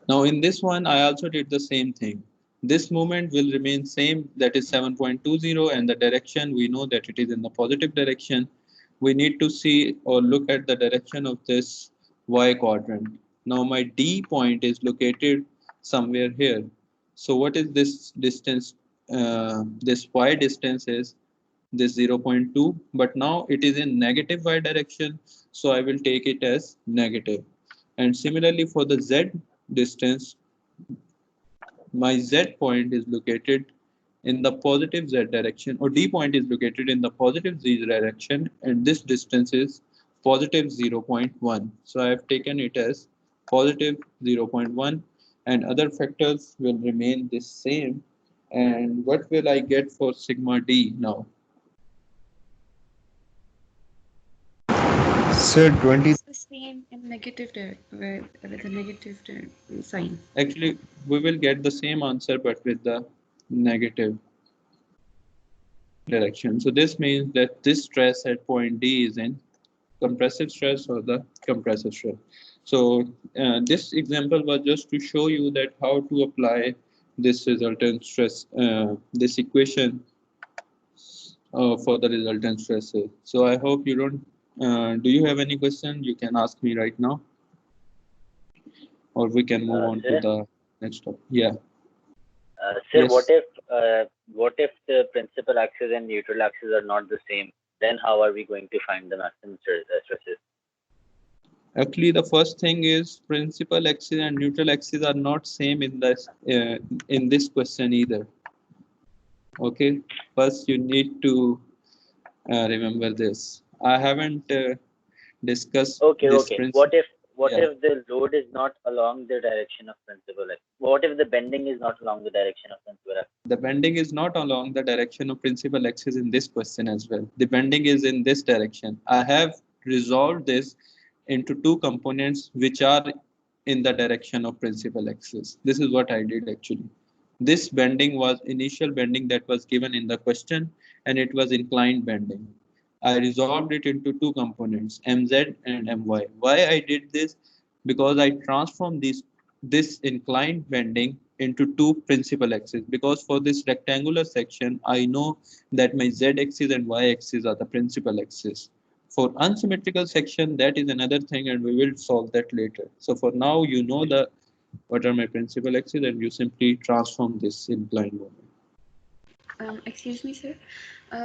Now in this one, I also did the same thing. This moment will remain same, that is 7.20, and the direction, we know that it is in the positive direction. We need to see or look at the direction of this y quadrant. Now my D point is located somewhere here. So what is this distance? This y distance is this 0.2, but now it is in negative y direction, so I will take it as negative. And similarly for the z distance, my z point is located in the positive z direction, or D point is located in the positive z direction, and this distance is positive 0.1. So I have taken it as positive 0.1, and other factors will remain the same. And what will I get for sigma D now? Sir, 20. It's the same in negative with a negative sign. Actually, we will get the same answer, but with the negative direction. So this means that this stress at point D is in compressive stress or the compressive stress. So this example was just to show you that how to apply this resultant stress, this equation for the resultant stresses. So I hope you don't. Do you have any question? You can ask me right now, or we can move on to the next topic. Yeah. Sir, yes. What if the principal axis and neutral axis are not the same? Then how are we going to find the maximum stresses? Actually, the first thing is principal axis and neutral axis are not same in this question either. Okay, first you need to remember this. I haven't discuss Okay, this okay. principle. What Yeah. if the load is not along the direction of principal axis? What if the bending is not along the direction of principal axis? The bending is not along the direction of principal axis in this question as well. The bending is in this direction. I have resolved this into two components which are in the direction of principal axis. This is what I did actually. This bending was initial bending that was given in the question, and it was inclined bending. I resolved it into two components, mz and my. Why I did this? Because I transformed this inclined bending into two principal axes, because for this rectangular section I know that my z axis and y axis are the principal axis. For unsymmetrical section, that is another thing, and we will solve that later. So for now, you know the what are my principal axes, and you simply transform this inclined moment. Excuse me, sir.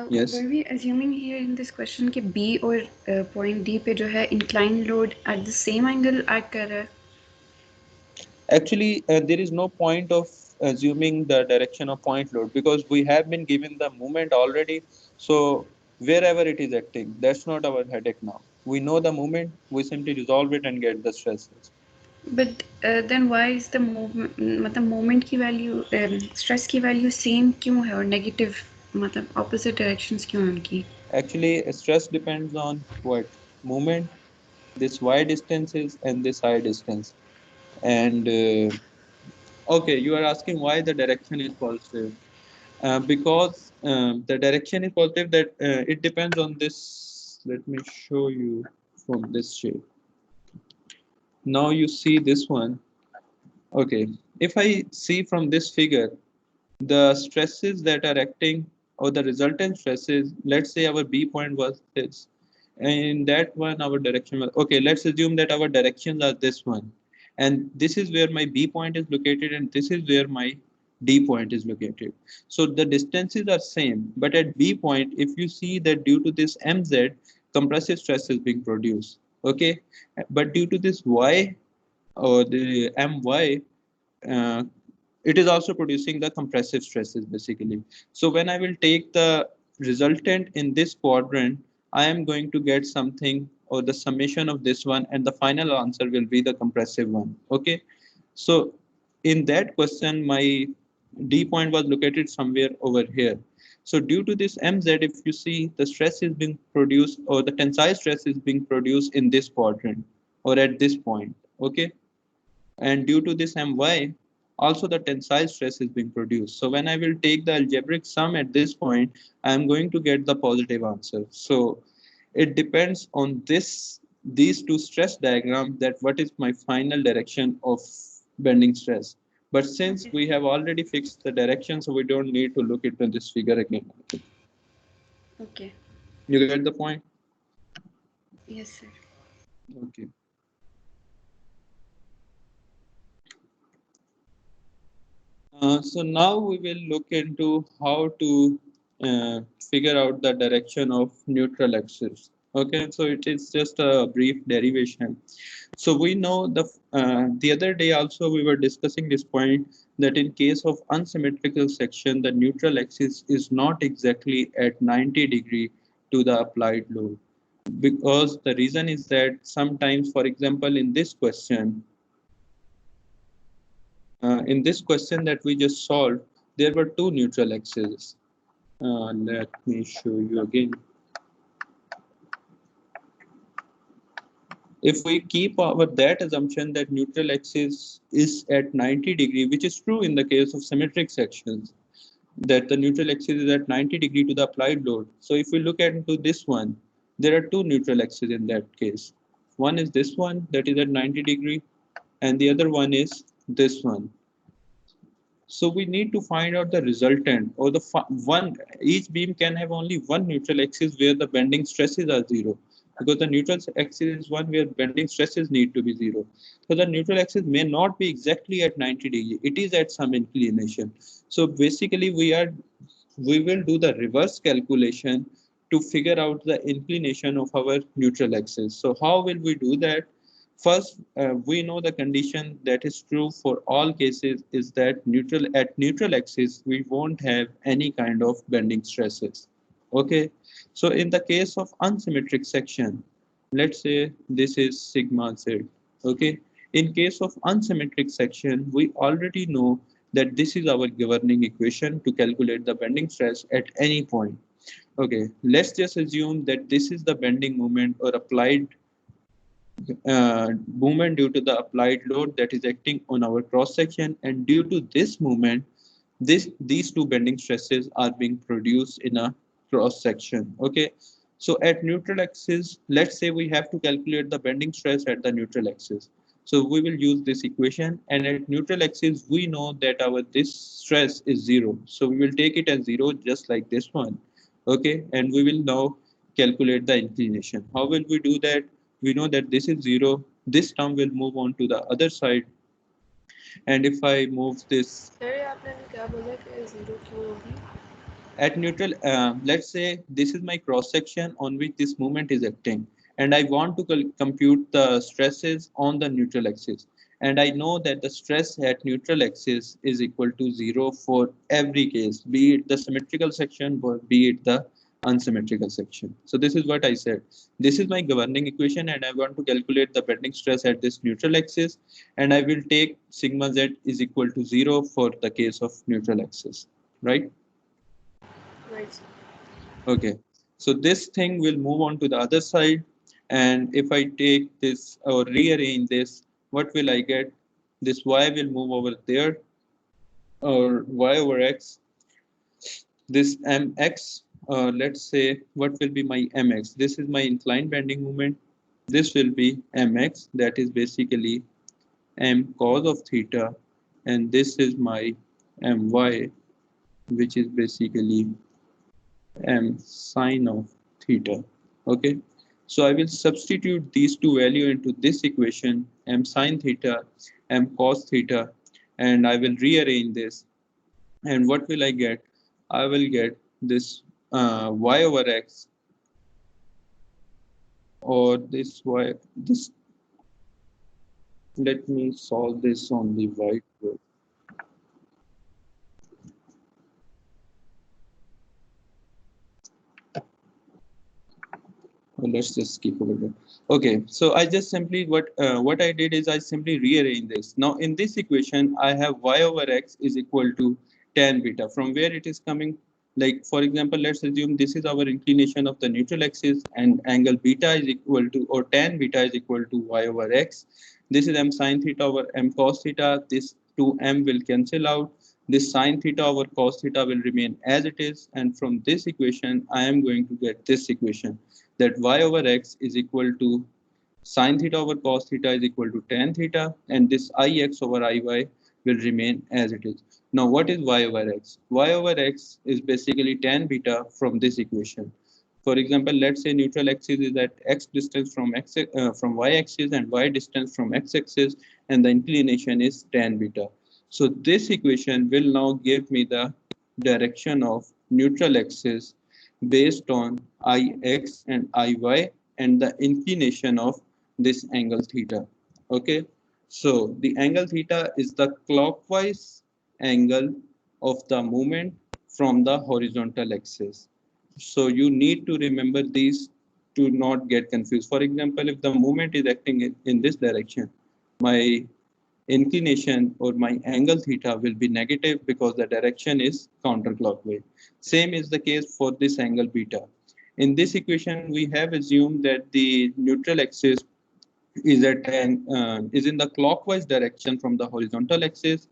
Yes. Were we assuming here in this question कि B और point D पे जो है inclined load at the same angle act कर रहा है? Actually, there is no point of assuming the direction of point load, because we have been given the moment already. So wherever it is acting, that's not our headache now. We know the moment, we simply resolve it and get the stresses. But then why is the movement मतलब moment की value stress की value same क्यों है और negative मतलब opposite directions क्यों हैं उनकी? Actually, stress depends on what? Moment, this y distances and this I distance. And okay, you are asking why the direction is positive. Because the direction is positive, that it depends on this. Let me show you from this shape. Now you see this one. Okay, if I see from this figure, the stresses that are acting, or the resultant stresses, let's say our B point was this, and in that one our direction was, okay, let's assume that our directions are this one, and this is where my B point is located, and this is where my D point is located. So the distances are same, but at B point, if you see that due to this MZ, compressive stress is being produced. Okay, but due to this Y or the My, uh, it is also producing the compressive stresses basically. So when I will take the resultant in this quadrant, I am going to get something, or the summation of this one, and the final answer will be the compressive one. Okay, so in that question, my D point was located somewhere over here. So due to this MZ, if you see, the stress is being produced, or the tensile stress is being produced in this quadrant or at this point. Okay, and due to this My, also the tensile stress is being produced. So when I will take the algebraic sum at this point, I am going to get the positive answer. So it depends on these two stress diagrams, that what is my final direction of bending stress. But since we have already fixed the direction, so we don't need to look into this figure again. Okay. You get the point? Yes, sir. Okay. So now we will look into how to figure out the direction of neutral axis. Okay, so it is just a brief derivation. So we know the other day also we were discussing this point, that in case of unsymmetrical section, the neutral axis is not exactly at 90° to the applied load. Because the reason is that sometimes, for example, in this question that we just solved, there were two neutral axes. Let me show you again. If we keep that assumption that neutral axis is at 90°, which is true in the case of symmetric sections, that the neutral axis is at 90° to the applied load. So if we look into this one, there are two neutral axes in that case. One is this one that is at 90°, and the other one is this one. So we need to find out the resultant, or the one. Each beam can have only one neutral axis where the bending stresses are zero, because the neutral axis is one where bending stresses need to be zero. So the neutral axis may not be exactly at 90°. It is at some inclination. So basically, we will do the reverse calculation to figure out the inclination of our neutral axis. So how will we do that? First, we know the condition that is true for all cases is that at neutral axis, we won't have any kind of bending stresses. Okay, so in the case of unsymmetric section, let's say this is sigma z. Okay. In case of unsymmetric section, we already know that this is our governing equation to calculate the bending stress at any point. Okay, let's just assume that this is the bending moment or applied movement due to the applied load that is acting on our cross section, and due to this movement, these two bending stresses are being produced in a cross section. Okay, so at neutral axis, let's say we have to calculate the bending stress at the neutral axis. So we will use this equation, and at neutral axis we know that our this stress is zero, so we will take it as zero just like this one. Okay, and we will now calculate the inclination. How will we do that? We know that this is zero, this term will move on to the other side, and if I move this sir आपने क्या बोला कि zero क्यों होगी? at neutral, let's say this is my cross section on which this movement is acting, and I want to compute the stresses on the neutral axis, and I know that the stress at neutral axis is equal to zero for every case, be it the symmetrical section or be it the unsymmetrical section. So this is what I said. This is my governing equation, and I want to calculate the bending stress at this neutral axis, and I will take sigma z is equal to zero for the case of neutral axis, right? Right. Okay, so this thing will move on to the other side, and if I take this or rearrange this, what will I get? This y will move over there, or y over x. This mx, let's say, what will be my mx? This is my inclined bending moment. This will be mx, that is basically m cos of theta, and this is my my, which is basically m sine of theta. Okay, so I will substitute these two values into this equation, m sine theta, m cos theta, and I will rearrange this, and what will I get? I will get this y over x, or this y, this, let me solve this on the whiteboard. Let's just skip over that. Okay, so I just simply what I did is I simply rearrange this. Now in this equation, I have y over x is equal to tan beta. From where it is coming? Like for example, let's assume this is our inclination of the neutral axis, and angle beta is equal to, or tan beta is equal to y over x. This is m sine theta over m cos theta. This 2m will cancel out. This sine theta over cos theta will remain as it is, and from this equation, I am going to get this equation, that y over x is equal to sine theta over cos theta is equal to tan theta, and this ix over iy will remain as it is. Now what is y over x? Y over x is basically tan beta from this equation. For example, let's say neutral axis is at x distance from y axis and y distance from x axis, and the inclination is tan beta. So this equation will now give me the direction of neutral axis based on ix and iy and the inclination of this angle theta. Okay, so the angle theta is the clockwise angle of the movement from the horizontal axis. So you need to remember these to not get confused. For example, if the movement is acting in this direction, my inclination or my angle theta will be negative because the direction is counterclockwise. Same is the case for this angle beta. In this equation, we have assumed that the neutral axis is is in the clockwise direction from the horizontal axis.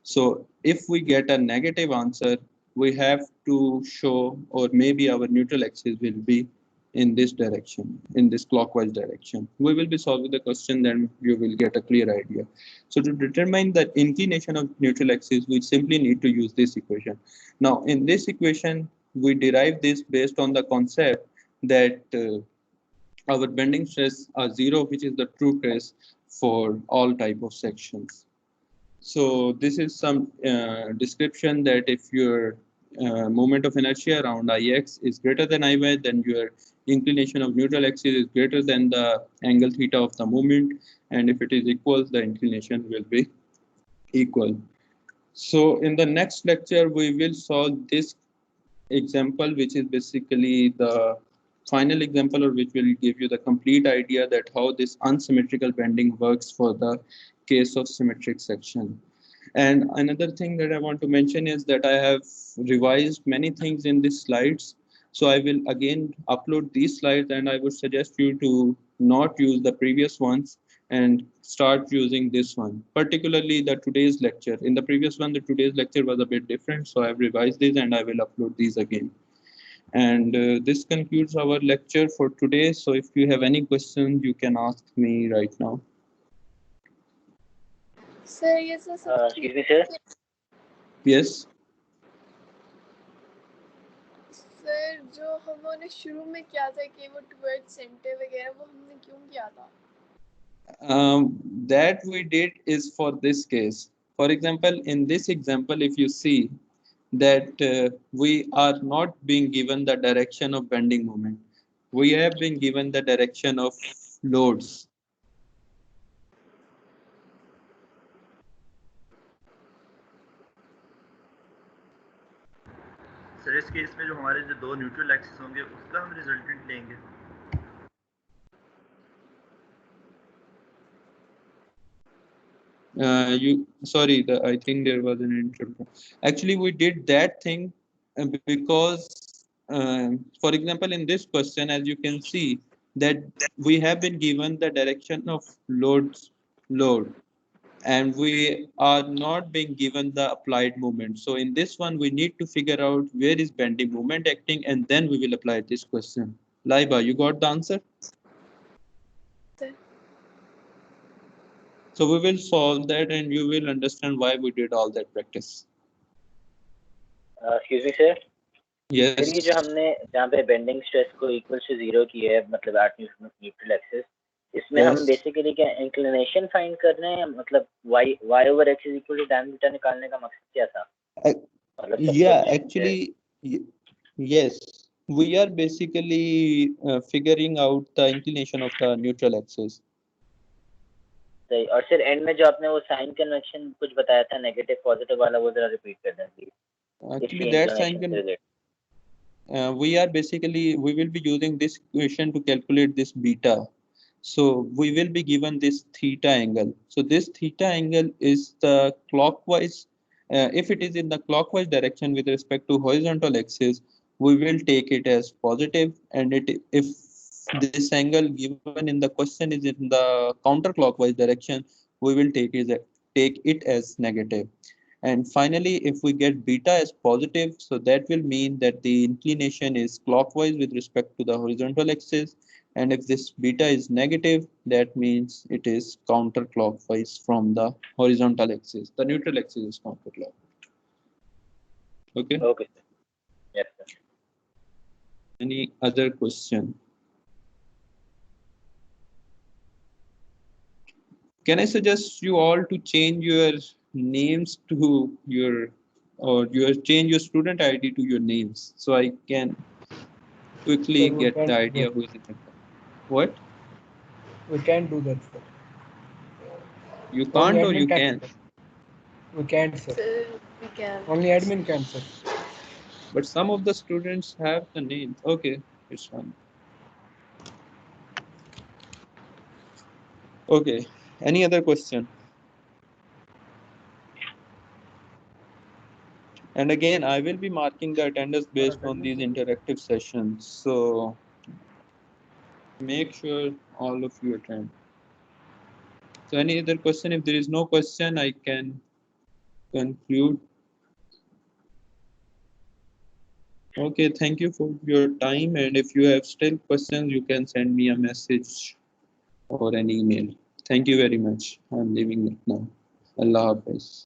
So if we get a negative answer, we have to show, or maybe our neutral axis will be in this direction, in this clockwise direction. We will be solving the question, then you will get a clear idea. So to determine the inclination of neutral axis, we simply need to use this equation. Now in this equation, we derive this based on the concept that our bending stress are zero, which is the true case for all type of sections. So this is some description that if your moment of inertia around Ix is greater than Iy, then your inclination of neutral axis is greater than the angle theta of the moment, and if it is equal, the inclination will be equal. So in the next lecture, we will solve this example, which is basically the final example, or which will give you the complete idea that how this unsymmetrical bending works for the case of symmetric section. And another thing that I want to mention is that I have revised many things in these slides. So I will again upload these slides, and I would suggest you to not use the previous ones and start using this one, particularly the today's lecture. In the previous one, the today's lecture was a bit different. So I've revised these and I will upload these again. And this concludes our lecture for today. So if you have any questions, you can ask me right now. Sir, yes, sir. Excuse me, sir. Yes. Sir जो हमने शुरू में किया था कि वो toward centre वगैरह वो हमने क्यों किया था? That we did is for this case. For example, in this example, if you see that we are not being given the direction of bending moment, we have been given the direction of loads. Sir इस case में जो हमारे जो दो neutral axis होंगे उसका हम resultant लेंगे. I think there was an interruption. Actually, we did that thing because, for example, in this question, as you can see, that we have been given the direction of load, and we are not being given the applied moment. So in this one, we need to figure out where is bending moment acting, and then we will apply this question. Laiba, you got the answer? So we will solve that and you will understand why we did all that practice. Excuse me, sir. Yes. फिर ये जो हमने जहाँ पे bending stress को equal to 0 की है, मतलब 8 न्यूटन न्यूट्रल एक्सिस, इसमें हम बेसिकली क्या इंक्लिनेशन फाइंड कर रहे हैं, मतलब y over x is equal to tan theta निकालने का मकसद क्या था? Yeah, actually, yes. We are basically figuring out the inclination of the neutral axis. सही. और फिर एंड में जो आपने वो साइन कन्वेंशन कुछ बताया था नेगेटिव पॉजिटिव वाला, वो जरा रिपीट कर दें please. Actually, that sign can. We will be using this equation to calculate this beta. So we will be given this theta angle. So this theta angle is the clockwise. If it is in the clockwise direction with respect to horizontal axis, we will take it as positive, and if this angle given in the question is in the counterclockwise direction, we will take it as negative. And finally, if we get beta as positive, so that will mean that the inclination is clockwise with respect to the horizontal axis. And if this beta is negative, that means it is counterclockwise from the horizontal axis. The neutral axis is counterclockwise. Okay? Okay. Yes, sir. Any other question? Can I suggest you all to change your names to change your student ID to your names, so I can quickly get the idea who is in the class. What? We can't do that, sir. You can't or you can? We can't, sir. We can. Only admin can, sir. But some of the students have the names. Okay, it's fine. Okay, any other question? And again, I will be marking the attendance based on these interactive sessions. So make sure all of you attend. So any other question? If there is no question, I can conclude. Okay, thank you for your time. And if you have still questions, you can send me a message or an email. Thank you very much. I'm leaving it now. Allah Hafiz.